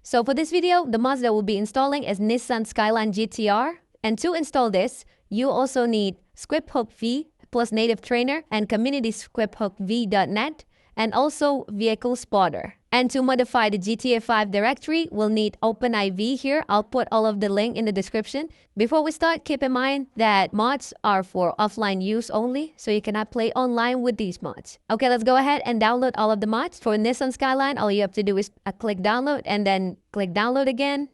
So for this video, the mods that we'll be installing is Nissan Skyline GTR. And to install this, you also need scripthook v plus native trainer and community scripthook v.net and also vehicle spotter. And to modify the GTA 5 directory, we'll need OpenIV here. I'll put all of the link in the description. Before we start, keep in mind that mods are for offline use only, so you cannot play online with these mods. Okay, let's go ahead and download all of the mods. For Nissan Skyline, all you have to do is click download and then click download again.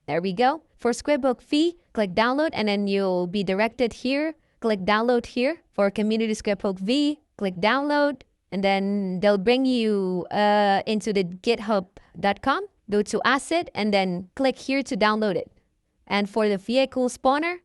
There we go. For scripthook v, click download and then you'll be directed here. Click download here. For community scripthook v, click download. And then they'll bring you into the github.com. Go to asset and then click here to download it. And for the vehicle spawner,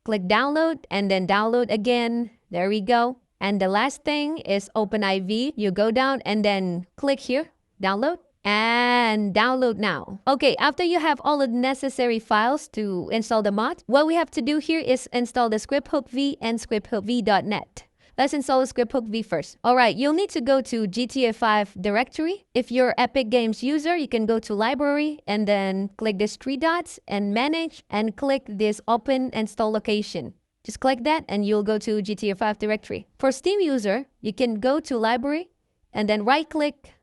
click download and then download again. There we go. And the last thing is OpenIV. You go down and then click here, download, and download now. Okay, after you have all the necessary files to install the mod, what we have to do here is install the scripthook v and scripthook v.net. Let's install the scripthook v first. Alright, you'll need to go to GTA 5 directory. If you're Epic Games user, you can go to library and then click these three dots and manage and click this open install location. Just click that and you'll go to GTA 5 directory. For Steam user, you can go to library and then right click,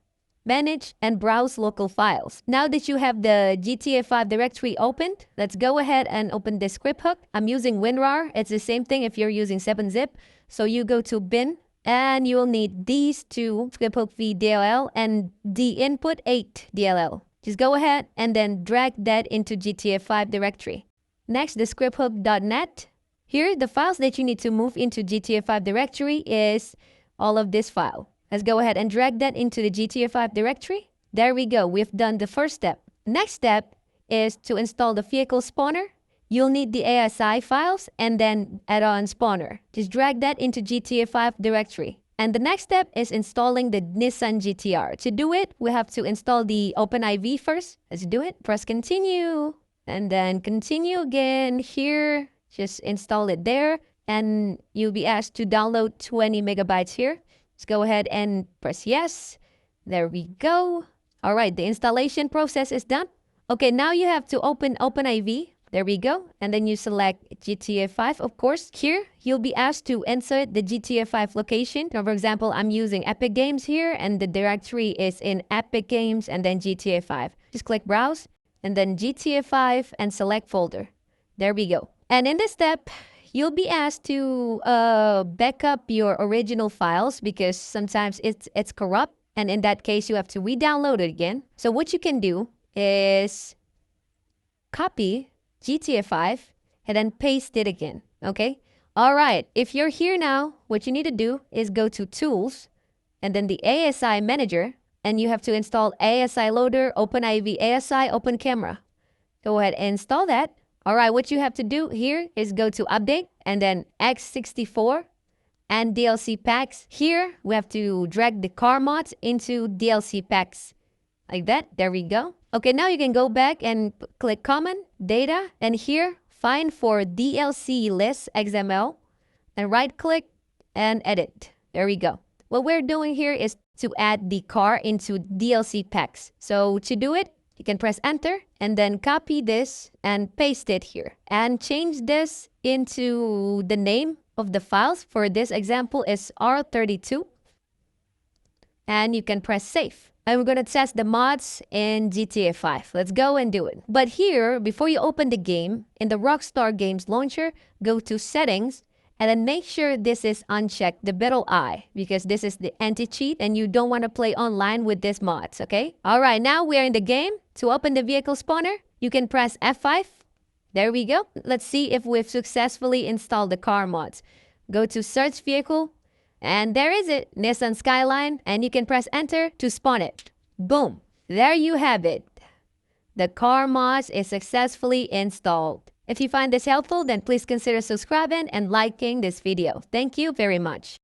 manage and browse local files. Now that you have the GTA 5 directory opened, let's go ahead and open the scripthook. I'm using WinRAR. It's the same thing if you're using 7-zip. So you go to bin and you'll need these two, scripthook v DLL and the input 8 DLL. Just go ahead and then drag that into GTA 5 directory. Next, the scripthook.net. Here, the files that you need to move into GTA 5 directory is all of this file. Let's go ahead and drag that into the GTA 5 directory. There we go. We've done the first step. Next step is to install the vehicle spawner. You'll need the ASI files and then add-on spawner. Just drag that into GTA 5 directory. And the next step is installing the Nissan GTR. To do it, we have to install the OpenIV first. Let's do it. Press continue. And then continue again here. Just install it there. And you'll be asked to download 20 megabytes here. Let's go ahead and press yes. There we go. All right, the installation process is done. Okay, now you have to open OpenIV. There we go. And then you select GTA 5, of course. Here, you'll be asked to insert the GTA 5 location. Now, for example, I'm using Epic Games here, and the directory is in Epic Games and then GTA 5. Just click Browse, and then GTA 5 and select folder. There we go. And in this step, you'll be asked to back up your original files because sometimes it's corrupt. And in that case, you have to re-download it again. So what you can do is copy GTA 5 and then paste it again, okay? All right, if you're here now, what you need to do is go to Tools and then the ASI Manager, and you have to install ASI Loader, OpenIV ASI, Open Camera. Go ahead and install that. All right, what you have to do here is go to Update and then X64 and DLC Packs. Here, we have to drag the car mods into DLC Packs. Like that, there we go. Okay, now you can go back and click Common, Data, and here, find for dlclist.xml, and right-click and edit. There we go. What we're doing here is to add the car into DLC packs. So to do it, you can press Enter, and then copy this and paste it here. And change this into the name of the files. For this example is R32. And you can press Save. And we're going to test the mods in GTA 5. Let's go and do it. But here, before you open the game, in the Rockstar Games launcher, go to Settings, and then make sure this is unchecked, the middle I, because this is the anti-cheat, and you don't want to play online with this mods, okay? All right, now we are in the game. To open the vehicle spawner, you can press F5. There we go. Let's see if we've successfully installed the car mods. Go to Search Vehicle. And there is it, Nissan Skyline, and you can press Enter to spawn it. Boom, there you have it. The car mods is successfully installed. If you find this helpful, then please consider subscribing and liking this video. Thank you very much.